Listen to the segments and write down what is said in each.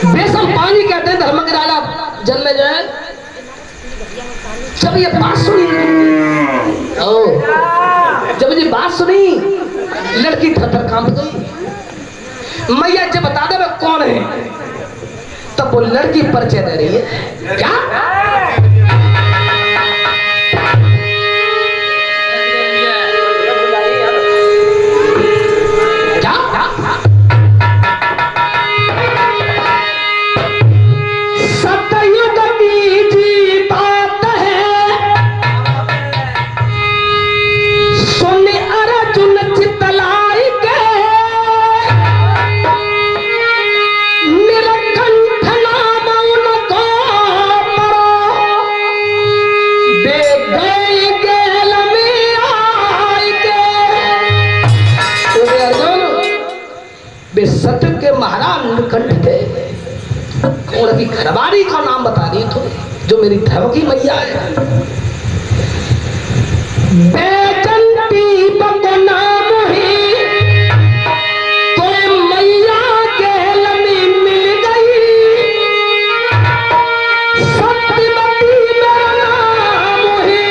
बेसम पानी कहते हैं धर्म के राजा जन्मे जो है। जब ये बात सुनी, जब ये बात सुनी लड़की थर-थर कांप गई। मैया जब बता दे मैं कौन है, तब वो लड़की परिचय दे रही है। क्या सत्य के महाराज नीलकंठ थे। और अभी घरवाली का नाम बता रही थो, जो मेरी धर्म की मैया है। बेचंती नाम ही तो मैया के लमी मिल गई। सत्यवती मेरा नाम ही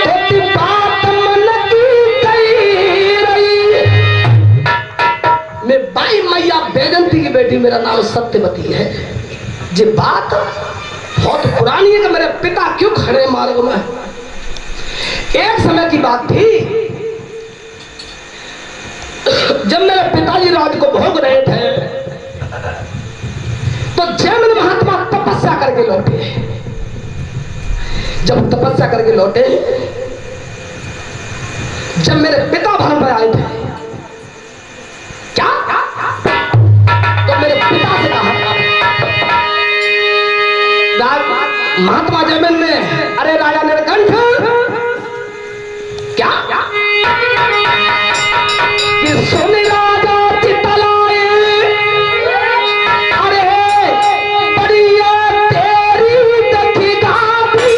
तो बात मन की कही रही। मैं बाई मैया बेजंती की बेटी, मेरा नाम सत्यवती है। ये बात बहुत पुरानी है कि मेरे पिता क्यों खड़े मार्ग में। एक समय की बात थी जब मेरे पिताजी राज को भोग रहे थे, तो जैन महात्मा तपस्या करके लौटे। जब तपस्या करके लौटे, जब मेरे पिता भवन में आए थे, क्या तो मेरे पिता से कहा महात्मा जयमन ने, अरे राजा नीलकंठ, क्या कि सोने राजा चितलाए, अरे बढ़िया तेरी दखी गादी।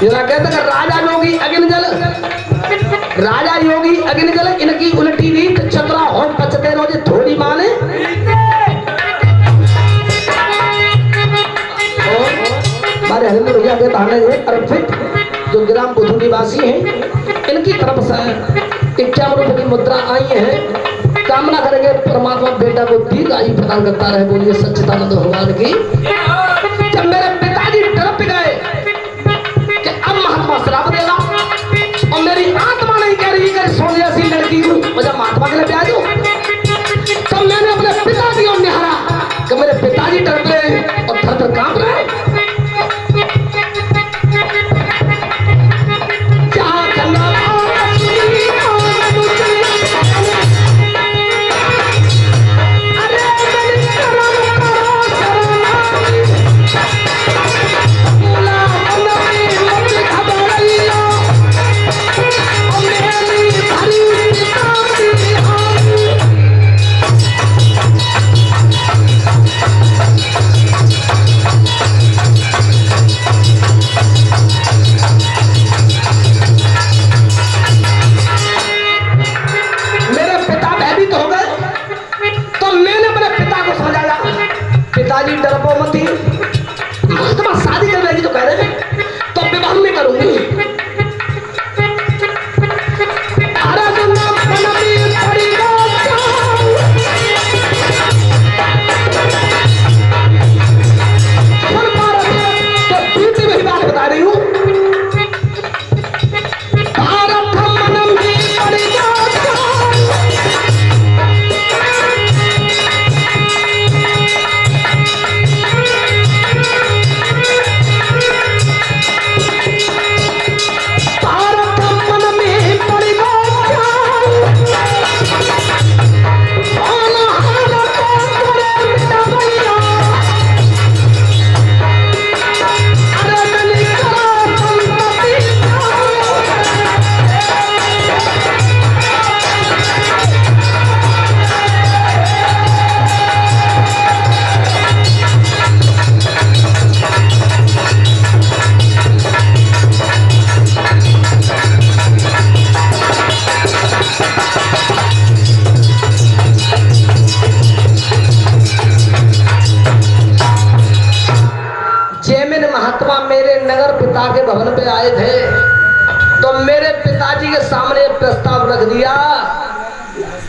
जरा कहते कि राजा योगी अग्नि जल, राजा योगी अग्नि जल, इनकी उल्टी रीत चतुरा हो पचते रोजे थोड़ी माने। हमारे हरिंद्र भैया के थाने अर्पित जो ग्राम बुधू निवासी हैं, इनकी तरफ से 51 रुपए की मुद्रा आई है। कामना करेंगे परमात्मा बेटा को दीर्घ आयु प्रदान करता रहे। बोलिए सच्चिदानंद भगवान की। जब मेरे पिताजी तड़प गए कि अब महात्मा श्राप देगा, और मेरी आत्मा नहीं कह रही कि सोनिया सी लड़की हूं और जब महात्मा के लिए ब्याह दूं, तब मैंने अपने पिताजी को निहारा कि मेरे पिताजी डर गए और थर थर कांप रहे। पिताजी डरपो मत, महात्मा शादी कर रही तो कह रहे हैं तो विवाह में करूंगी। तो दूसरी वही बात बता रही हूँ, महात्मा मेरे नगर पिता के भवन पे आए थे तो मेरे पिताजी के सामने प्रस्ताव रख दिया,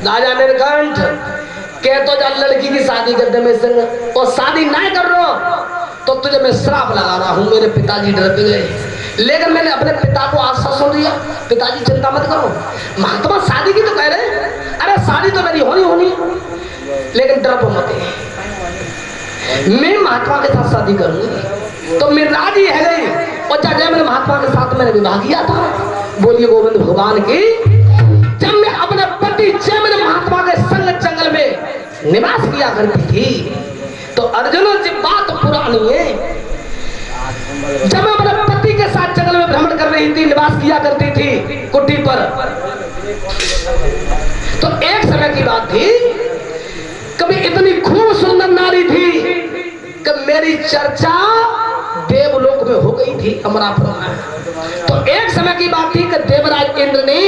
राजा नीलकंठ कह तो जा लड़की की शादी कर दे मेरे संग, और शादी नहीं कर रहा तो तुझे मैं श्राप लगा रहा हूँ। मेरे पिताजी डर गए, लेकिन मैंने अपने पिता को आश्वासन दिया, पिताजी चिंता मत करो। महात्मा शादी की तो कह रहे, अरे शादी तो मेरी होनी, लेकिन डर मत, मैं महात्मा के साथ शादी करूंगी। तो मैं राजी है गई, और चाचा मैंने महात्मा के साथ मैंने विवाह किया था। बोलिए गोविंद भगवान की। जब मैं अपने पति जयमिन महात्मा के संग जंगल में निवास किया करती थी, तो अर्जुन जी बात पुरानी है, जब मैं अपने पति के साथ जंगल में भ्रमण कर रही थी, निवास किया करती थी कुटी पर, तो एक समय की बात थी, कभी इतनी खूब सुंदर नारी थी कि मेरी चर्चा देवलोक में हो गई थी, अमरापुर में। तो एक समय की बात थी कि देवराज इंद्र ने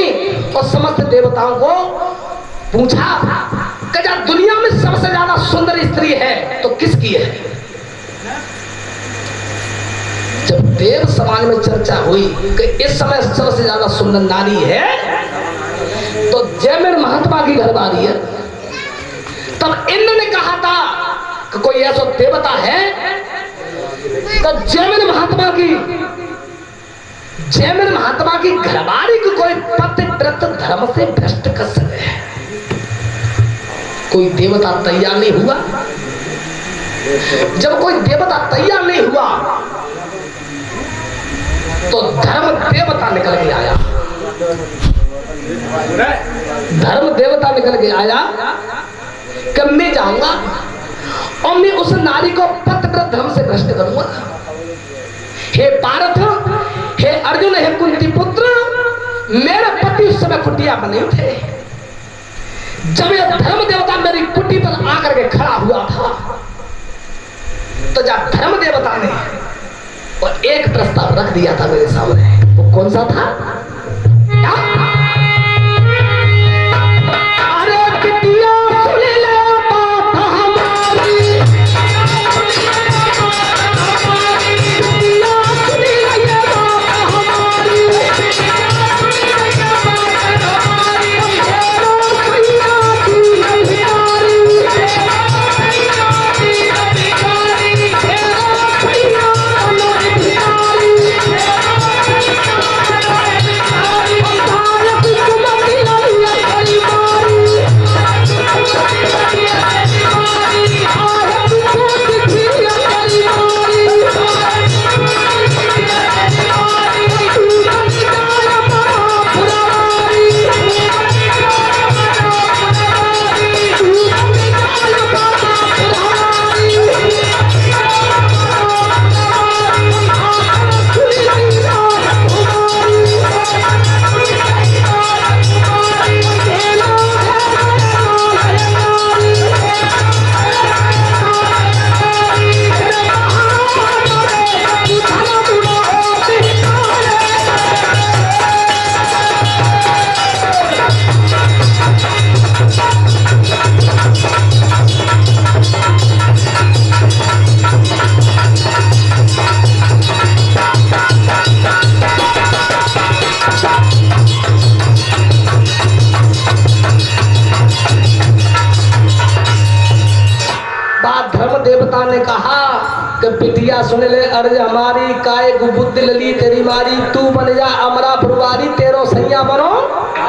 और समस्त देवताओं को पूछा कि जब दुनिया में सबसे ज्यादा सुंदर स्त्री है तो किसकी है। जब देव समाज में चर्चा हुई कि इस समय सबसे ज्यादा सुंदर नारी है तो जयमिन महात्मा की घरवाली है। तब इंद्र ने कहा था कि कोई ऐसा देवता है तो जयमिन महात्मा की घरवाली को कोई पतिव्रत धर्म से भ्रष्ट कर सके। कोई देवता तैयार नहीं हुआ। जब कोई देवता तैयार नहीं हुआ तो धर्म देवता निकल के आया। धर्म देवता निकल के आया कि मैं जाऊंगा और मैं उस नारी को पतिव्रत धर्म से भ्रष्ट करूंगा। हे पार्थ, हे अर्जुन, हे कुंती पुत्र, मेरे पति उस समय कुटिया पर नहीं थे। जब यह धर्म देवता मेरी कुटी पर आकर के खड़ा हुआ था तो जब धर्म देवता ने और एक प्रस्ताव रख दिया था मेरे सामने। वो कौन सा था? क्या? अरे बिटिया सुन ले बात हमारी, बिटिया सुन ले बात हमारी, धर्म देवता ने कहा कि बिटिया सुन ले अर्ज हमारी, काय गुबुद्ध लली तेरी मारी, तू बन जा अमरा पुरवारी, तेरो सैया बनो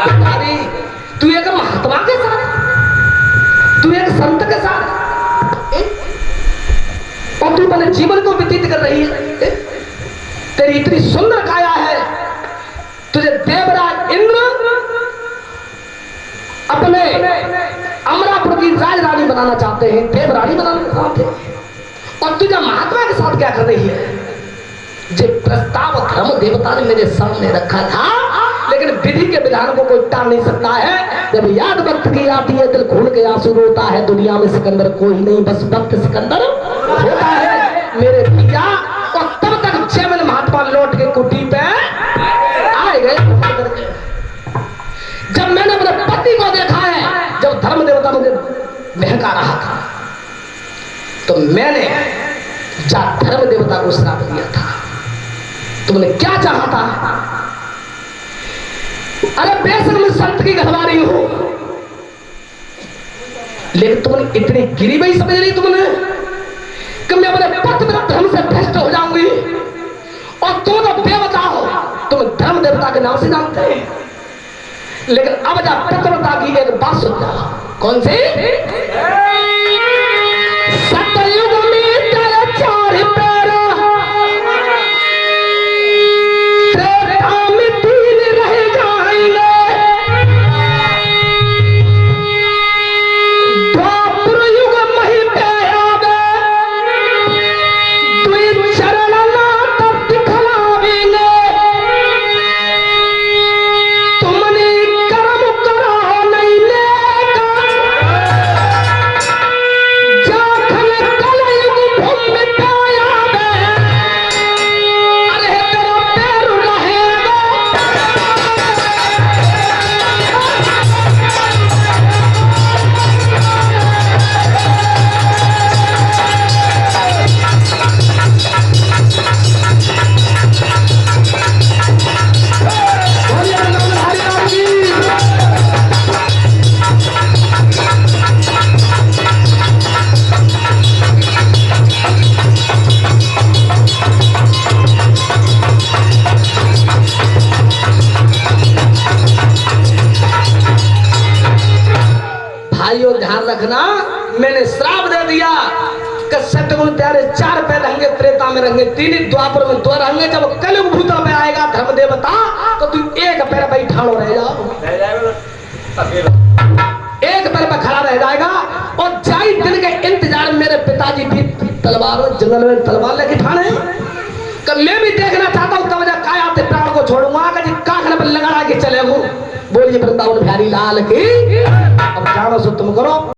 भिखारी। तू एक महात्मा के साथ, तू एक संत के साथ, और तू अपने जीवन को व्यतीत कर रही है। तेरी इतनी सुंदर काया है, तुझे देवराज इंद्र अपने अमरापुर की राजरानी बनाना चाहते हैं, देवरानी बनाना चाहते हैं, और तुझे महात्मा के साथ क्या कर रही है? जो प्रस्ताव धर्म देवता ने मेरे सामने रखा था, लेकिन विधि के विधान को कोई टाल नहीं सकता है। जब याद वक्त की आती है दिल खून के आंसू रोता है, दुनिया में सिकंदर कोई नहीं बस वक्त सिकंदर होता है मेरे भैया। और तब तक जयमल महात्मा लौट के कुटी पे आए गए। जब मैंने अपने पति को देखा है, जब धर्म देवता मुझे बहका रहा था, तो मैंने जा धर्म देवता को श्राप दिया था। तुमने क्या चाहा था? अरे बेशक मैं संत की घरवाली हूं, लेकिन तुमने इतनी गिरी हुई समझ ली तुमने कि मैं अपने पति में धर्म से भ्रष्ट हो जाऊंगी। और तुम तो बेवता हो, तुम धर्म देवता के नाम से जानते हैं। लेकिन अब जा पतिव्रता की एक बात सुन जा। कौन सी? सतयुग में तेरे चार पैर, त्रेता में तीन रह जाएंगे, द्वापर युग मही पे आवे, दुई चरण नाथ दिखलावेंगे। तुमने कर्म करो नहीं लेगा, जाखल कलयुग भूमि पे आवे, अरे तेरा पैर रहेगा। भाइयों ध्यान रखना, मैंने श्राप दे दिया कि सतगुरु तेरे चार पैर रहेंगे, त्रेता में रहेंगे तीन, द्वापर में दो रहेंगे। जब कलयुग भूतल में आएगा धर्म देवता, तो तू एक पैर पे ठाड़ो रह जाओ, एक पैर पे खड़ा रह जाएगा। और जाई दिन के इंतजार में मेरे पिताजी भी तलवार जंगल में तलवार लेके ठाणे, कि मैं भी देखना चाहता हूँ तब जब काया ते प्राण को छोड़ूंगा कि काखने पर लगा के चले हूँ। बोलिए वृंदावन बिहारी लाल की। अब जानो सो तुम करो।